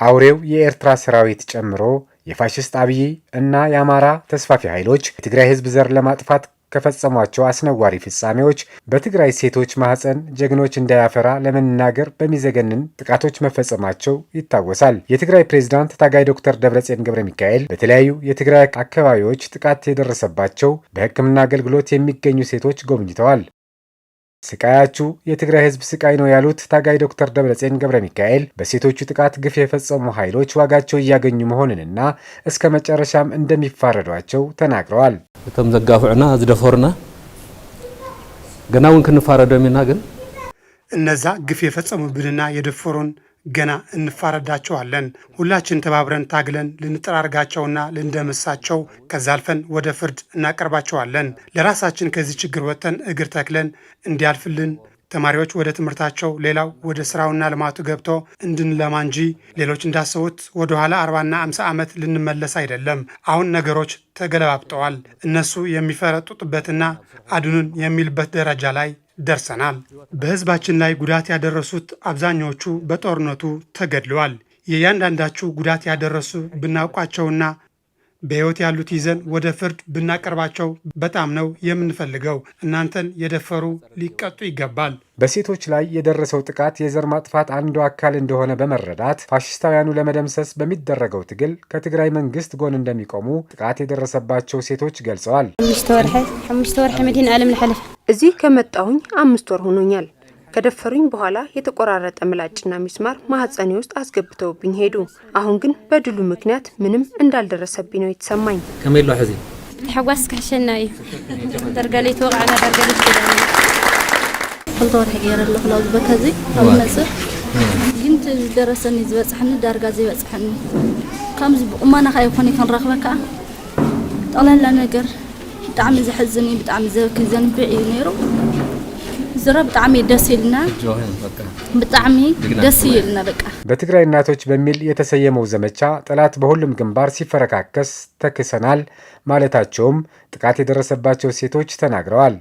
አውሬው የኤርትራ ሰራዊት ጨምሮ የፋሽስት አብይ እና የአማራ ተስፋፊ ኃይሎች የትግራይ ህዝብ ዘር ለማጥፋት ከፈጸሟቸው አስነዋሪ ፍጻሜዎች በትግራይ ሴቶች ማህፀን ጀግኖች እንዳያፈራ ለመናገር በሚዘገንን ጥቃቶች መፈጸማቸው ይታወሳል። የትግራይ ፕሬዝዳንት ታጋይ ዶክተር ደብረጽዮን ገብረሚካኤል በተለያዩ የትግራይ አካባቢዎች ጥቃት የደረሰባቸው በሕክምና አገልግሎት የሚገኙ ሴቶች ጎብኝተዋል። ስቃያችሁ የትግራይ ህዝብ ስቃይ ነው ያሉት ታጋይ ዶክተር ደብረጽዮን ገብረሚካኤል በሴቶቹ ጥቃት ግፍ የፈጸሙ ኃይሎች ዋጋቸው እያገኙ መሆኑንና እስከ መጨረሻም እንደሚፋረዷቸው ተናግረዋል። እቶም ዘጋፍዑና ዝደፈሩና ገናውን ክንፋረዶም ኢና ግን እነዛ ግፍ የፈጸሙብንና የደፈሩን ገና እንፋረዳቸዋለን። ሁላችን ተባብረን ታግለን ልንጠራርጋቸውና ልንደምሳቸው ከዛ አልፈን ወደ ፍርድ እናቀርባቸዋለን። ለራሳችን ከዚህ ችግር ወጥተን እግር ተክለን እንዲያልፍልን ተማሪዎች ወደ ትምህርታቸው፣ ሌላው ወደ ስራውና ልማቱ ገብቶ እንድንለማ እንጂ ሌሎች እንዳሰቡት ወደ ኋላ 40ና 50 ዓመት ልንመለስ አይደለም። አሁን ነገሮች ተገለባብጠዋል። እነሱ የሚፈረጡበትና አድኑን የሚልበት ደረጃ ላይ ደርሰናል። በህዝባችን ላይ ጉዳት ያደረሱት አብዛኞቹ በጦርነቱ ተገድለዋል። የእያንዳንዳችሁ ጉዳት ያደረሱ ብናውቋቸውና በህይወት ያሉት ይዘን ወደ ፍርድ ብናቀርባቸው በጣም ነው የምንፈልገው። እናንተን የደፈሩ ሊቀጡ ይገባል። በሴቶች ላይ የደረሰው ጥቃት የዘር ማጥፋት አንዱ አካል እንደሆነ በመረዳት ፋሽስታውያኑ ለመደምሰስ በሚደረገው ትግል ከትግራይ መንግስት ጎን እንደሚቆሙ ጥቃት የደረሰባቸው ሴቶች ገልጸዋል። 5 ወር መዲን ዓለም ለሐለፍ እዚህ ከመጣሁኝ 5 ወር ሆኖኛል። ከደፈሩኝ በኋላ የተቆራረጠ ምላጭና ሚስማር ማህፀኔ ውስጥ አስገብተውብኝ ሄዱ። አሁን ግን በድሉ ምክንያት ምንም እንዳልደረሰብኝ ነው የተሰማኝ። ከመይሎ ሐዚ ተሐዋስ ከሸናይ ደርጋለይ ተወቃና ደርጋለይ ተዳኒ خلطور حجير الله خلاص بكذي أو نصر جنت درسني زبصحني درجة زبصحني كم وما أنا خايفني كان رغبك طلع لنا نجر بتعمل زحزني بتعمل زي كذا بعي نيرو زرب بتعمل دسيلنا بتعمل دسيلنا بقى በትግራይ እናቶች በሚል የተሰየመው ዘመቻ ጠላት በሁሉም ግንባር ሲፈረካከስ ተክሰናል ማለታቸውም ጥቃት የደረሰባቸው ሴቶች ተናግረዋል።